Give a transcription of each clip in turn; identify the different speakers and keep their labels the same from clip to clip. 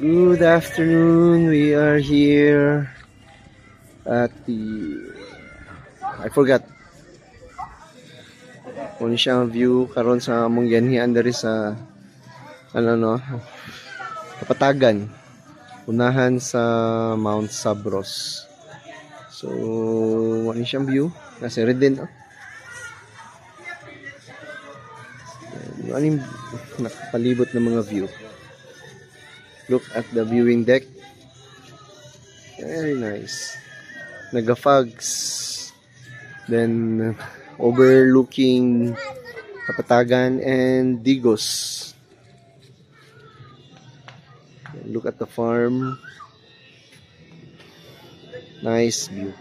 Speaker 1: Good afternoon. We are here at the I forgot kung siyang view karon sa among yanhian diri sa Kapatagan, unahan sa Mount Sabros. So ano siyang view kasi Redin ano nakapalibot ng mga view. Look at the viewing deck. Very nice. Nagafags. Then overlooking Kapatagan and Digos. Look at the farm. Nice view.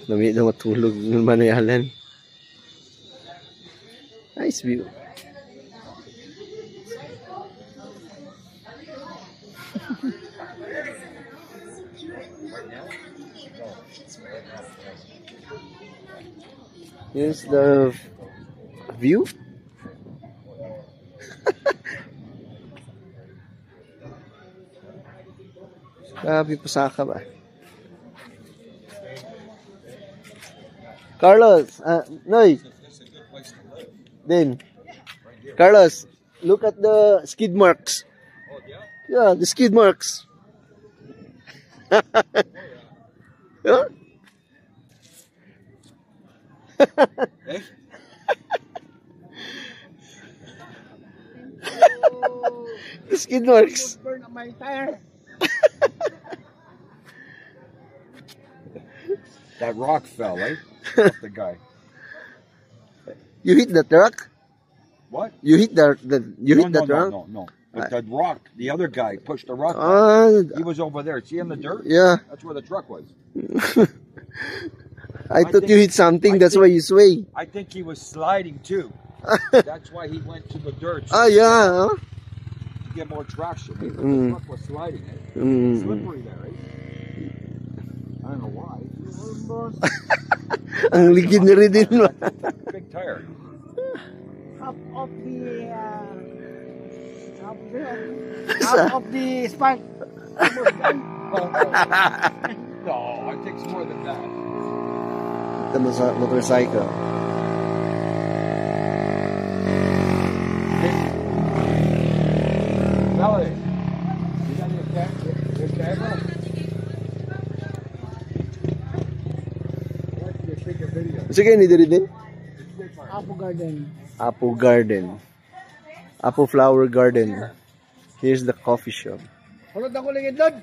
Speaker 1: Namit na matulog ng Manayalan. Nice view. Here's the view. Grabe pusaka ba? Carlos, Noy. Then, Carlos, look at the skid marks. Yeah, the skid marks. Huh? The skid marks.
Speaker 2: Burn on my tire. That rock fell, right? Off the guy.
Speaker 1: You hit the truck?
Speaker 2: What?
Speaker 1: You hit the truck?
Speaker 2: No. But the rock, the other guy pushed the rock. He was over there. See in the dirt?
Speaker 1: Yeah.
Speaker 2: That's where the truck was.
Speaker 1: I thought you hit something. That's why you sway.
Speaker 2: I think he was sliding too. That's why he went to the dirt.
Speaker 1: Yeah.
Speaker 2: To get more traction. The truck was sliding. Slippery there, right? I don't know why.
Speaker 1: Ang ligid na rin din.
Speaker 2: Big tire.
Speaker 3: Half of the spark.
Speaker 2: No, I think it's more than that.
Speaker 1: The motorcycle.
Speaker 2: Melody, you got your camera?
Speaker 1: Sige, ni diri din.
Speaker 3: Apple Garden.
Speaker 1: Apple Garden. Apple Flower Garden. Here's the coffee shop.
Speaker 3: Hulot ako ligid, Lord.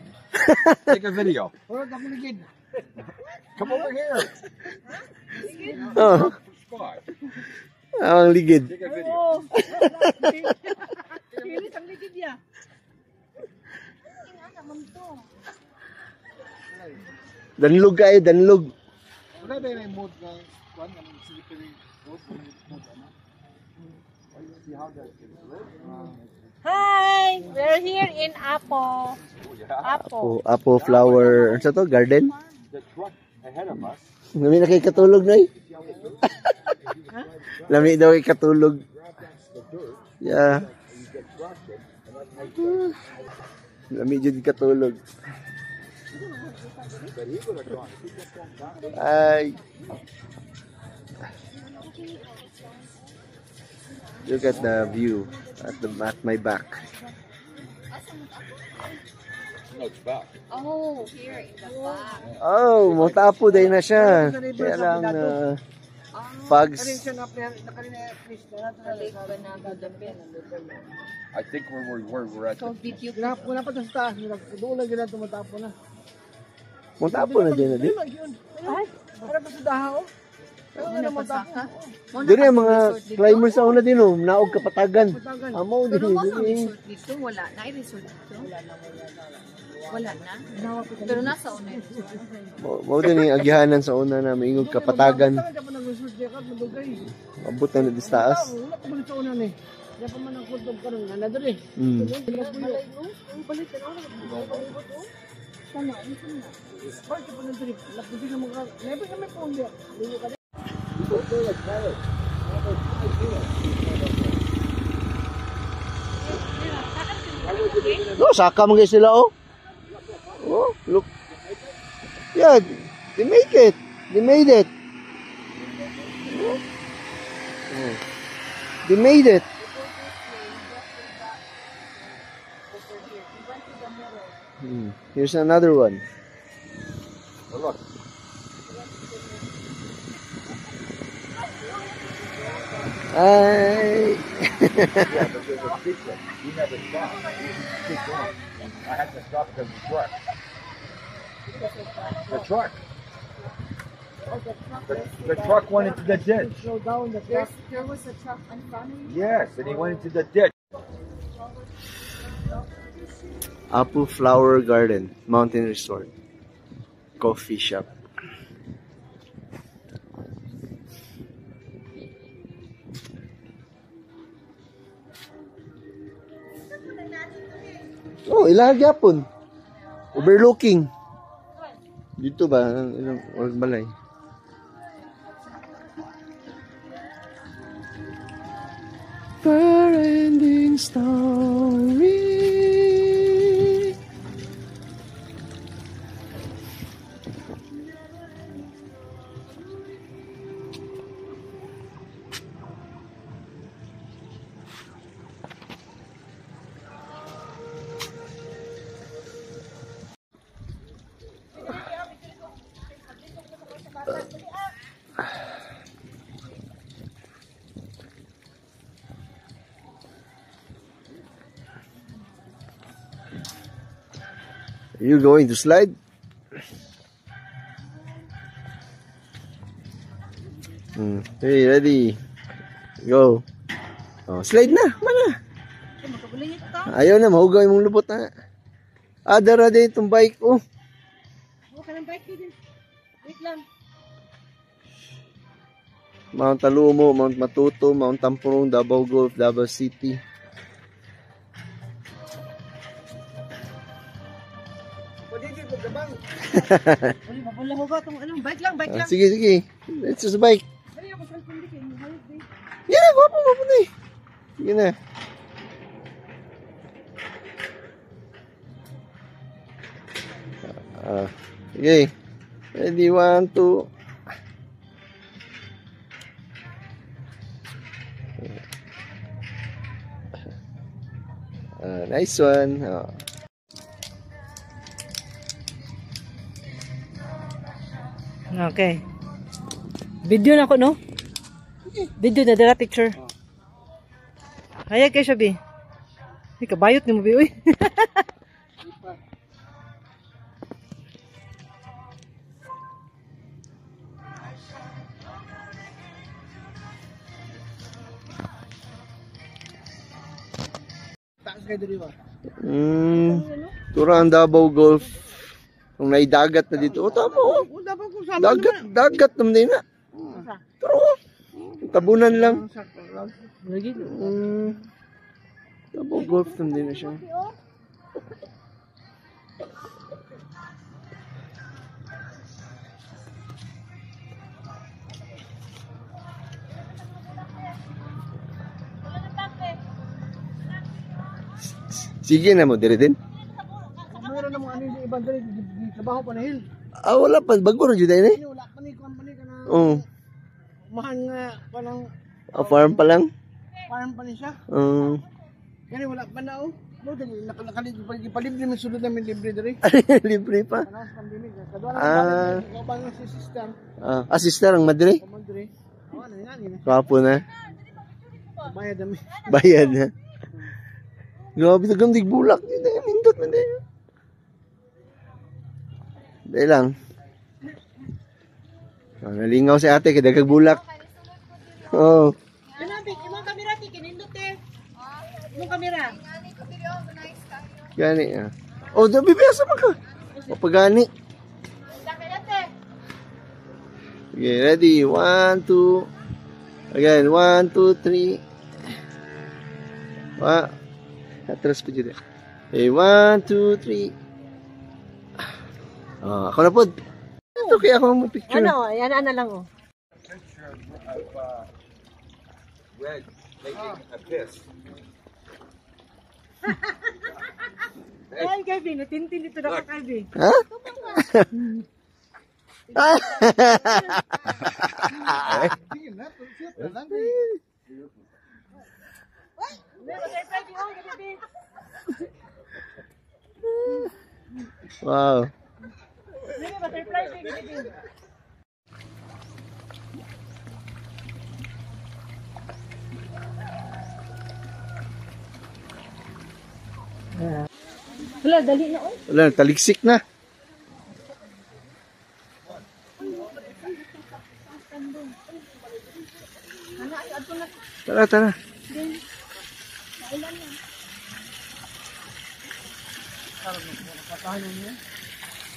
Speaker 2: Take a video.
Speaker 3: Hulot ako ligid.
Speaker 2: Come over here.
Speaker 1: Oh. Ang ligid.
Speaker 2: Take a video.
Speaker 3: Pilit ang ligid niya.
Speaker 1: Danlog kayo, danlog.
Speaker 3: Wala ba yung mood na one ang slippery road?
Speaker 4: Hi! We're here in Apple.
Speaker 1: Apple Flower. Ano sa to? Garden?
Speaker 2: The truck ahead of us.
Speaker 1: Lami na kayo katulog na eh. Lami daw kayo katulog. Yeah. Lami dyan katulog. Ay. Look at the view at my back.
Speaker 2: No, it's back.
Speaker 4: Oh, here in the back.
Speaker 1: Oh, Montapo day na siya. Kaya lang fogs.
Speaker 2: I think we're at
Speaker 4: So, did you...
Speaker 3: Wala pa sa taas. Doon lang gila tumatapo na.
Speaker 1: Montapo na din na din.
Speaker 3: Ay, para pa sa daha, oh.
Speaker 4: Napasaka?
Speaker 1: Dito yung mga climbers sa una din, oh. Naog Kapatagan. Amo din.
Speaker 4: Pero wala resort dito. Wala na. Resort dito. Wala na. Pero nasa una yung resort.
Speaker 1: Mao din yung agihanan sa una na maingog Kapatagan. Abot na na distaas.
Speaker 3: Wala pa balik sa una ni. Kaya pa man ang kultog ka nung nanadar eh. Balik ka na. Sana, ano sana? Bakit pa nang trip? Laputin na mga... Never na may pondi. Ligo ka rin. How would you
Speaker 1: No, saka mo sila, oh. Oh, look. Yeah, they make it. They made it. Oh. Oh. They made it. Here's another one.
Speaker 2: Oh, look.
Speaker 1: Hi.
Speaker 2: Yeah, but there's a secret. We never stopped. Keep going. I had to stop because of the truck. The truck. The truck went into the ditch.
Speaker 3: Slow down the truck.
Speaker 4: There was a truck in front of you.
Speaker 2: Yes, and he went into the ditch.
Speaker 1: Apu Flower Garden, Mountain Resort, coffee shop. Oh, ilang gyapon. Overlooking. Dito ba? Ilang balay? Never-ending story. Are you going to slide? Hey, ready? Go. Oh, slide na. Mana? Ayaw na, mahugay mong lubot na. Dara din itong bike, oh.
Speaker 3: Huwag ka ng bike din. Wait lang.
Speaker 1: Mount Talumo, Mount Matuto, Mount Tampurong, Davao Gulf, Davao City.
Speaker 3: Uy, mapula ko ba itong anong bike lang, bike lang.
Speaker 1: Sige, sige. Let's just bike.
Speaker 3: Dali ako sa kundi kayo. Hayop din.
Speaker 1: Yan na, guwapo mo na eh. Sige na. Sige. Ready, 1, 2. Nice one.
Speaker 3: Okay. Video na ako, no? Video na dala picture. Hayag kayo siya, Bi. Ay, kabayot ni mo, Bi. Uy.
Speaker 1: Turang Davao Gulf. Kung naidagat na dito. O, tama o. Dagat naman din na. Pero, tabunan lang. Davao Gulf naman din na siya. Sige na mo, dire din.
Speaker 3: Mayroon namang ano yung ibang dali, trabaho pa na hill.
Speaker 1: Wala pa, bago rin dyan eh.
Speaker 3: Wala pa ni company ka na.
Speaker 1: Oo.
Speaker 3: Mahal nga pa ng
Speaker 1: Farm pa lang.
Speaker 3: farm pa ni siya. Kaya wala pa na oh. Nakalibre pa, ipalibre ng sulod namin libre dali.
Speaker 1: Libre pa.
Speaker 3: Panas pandemic. Kadwa na kabang si sister.
Speaker 1: Sister ang madre.
Speaker 3: Madre. Ano yan.
Speaker 1: Kapo na.
Speaker 3: Bayad namin.
Speaker 1: Bayad na. Grabe na gandig bulak. Nindot na din. Dahil lang. Nalingaw si ate, kidagag bulak. Oo.
Speaker 3: Imong kamera, kinindot eh. Imong kamera.
Speaker 1: Gani ah. Oh, bibiyasa mo ka. O pagani. Okay, ready. 1, 2. Again, 1, 2, 3. Atras pa dyan. Okay, 1, 2, 3. Ako na po. Ito kaya ako mo picture.
Speaker 3: Ano, yan na lang oh.
Speaker 2: Picture of Red making a piss.
Speaker 3: Kevin. Natintin dito na ka, Kevin.
Speaker 1: Ha? Wow.
Speaker 3: Butterfly, Kevin. Wala, dali na.
Speaker 1: Wala, taligsik na. Tara, tara.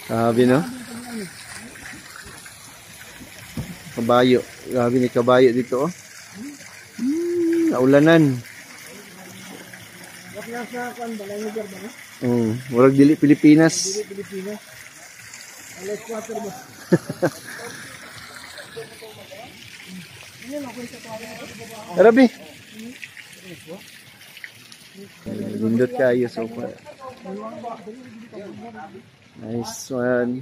Speaker 1: Sabi, no? Kabayo. Grabe ni kabayo dito, oh. Naulanan. Murag dili Pilipinas. Grabe. Lindot kayo so far. Nice one.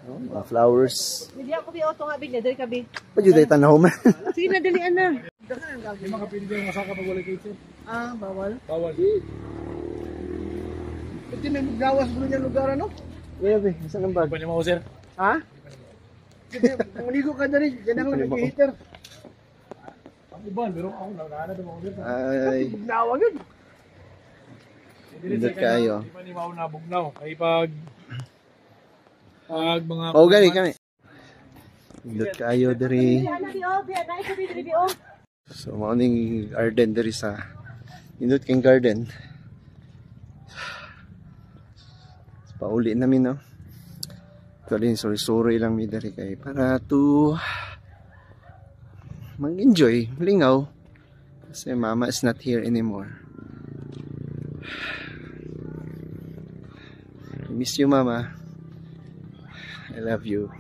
Speaker 1: Oh, mga flowers.
Speaker 3: Hindi ako bi auto nga bi, dali ka bi.
Speaker 1: Pa jud ay tanaw man.
Speaker 3: Sige na, dalian na.
Speaker 2: Hindi makapili yung masaka pag wala kayo.
Speaker 3: Ah, bawal.
Speaker 2: Bawal.
Speaker 1: Ito may gawas mo niya lugar ano? Yeah, be. Saan ang bag?
Speaker 2: Pwede mo, sir?
Speaker 1: Ha? Maligo ka na rin. Diyan ako nag-heater.
Speaker 2: Ang iban, pero ako nagana na mo, sir.
Speaker 1: Ay.
Speaker 3: Bugnawa yun.
Speaker 1: Lindot kayo.
Speaker 2: Di ba ni Mao na bugnaw? Ay pag mga...
Speaker 1: Oh, gani kami. Lindot kayo diri. So, morning garden diri sa Lindot King Garden. Pauli namin, no? Actually, sorry lang mi diri kay para to mag-enjoy, lingaw. Kasi mama is not here anymore. I miss you, mama. I love you.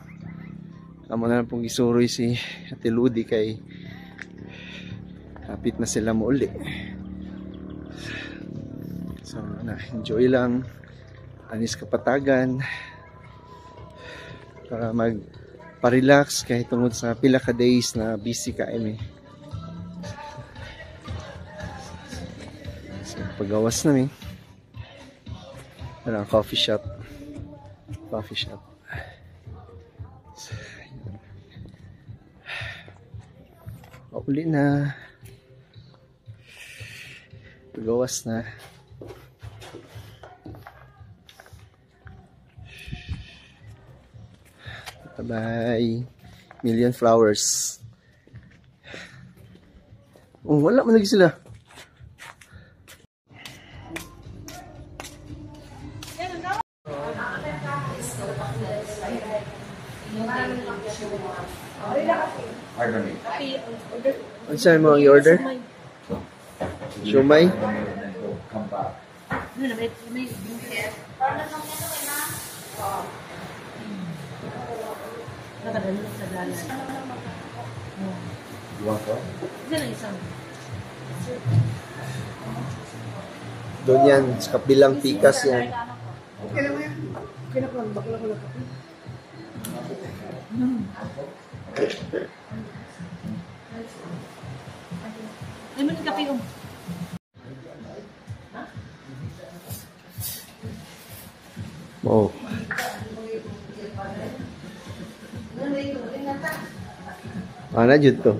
Speaker 1: Amo na lang pong isuroy si Ate Ludi kay kapit na sila mo uli. So, na-enjoy lang. Anis kapatagan. Para mag-relax kahit tungod sa pila ka days na busy ka eh. So, pagawas namin. Parang coffee shop. Uli na. Pagawas na. Bye. Million flowers. Oh, wala man lagi sila. Ano saan mo ang i-order? Siomay? Doon yan, sa kabilang pikas yan.
Speaker 3: Ay mo ng kape yung.
Speaker 1: Oh. Ano jud to?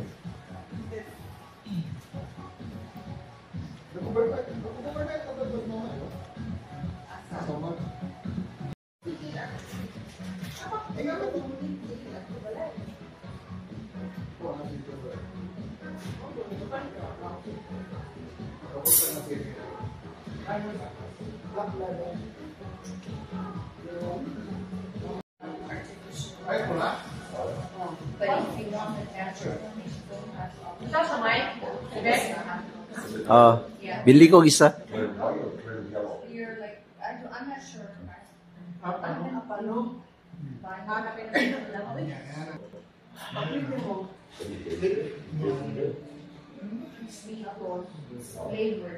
Speaker 1: Bili ko isa.
Speaker 4: sweet po, flavor.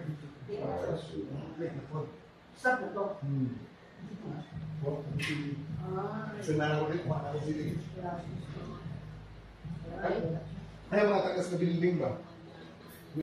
Speaker 4: Sa puto.
Speaker 5: Ay, mga tagas na building ba?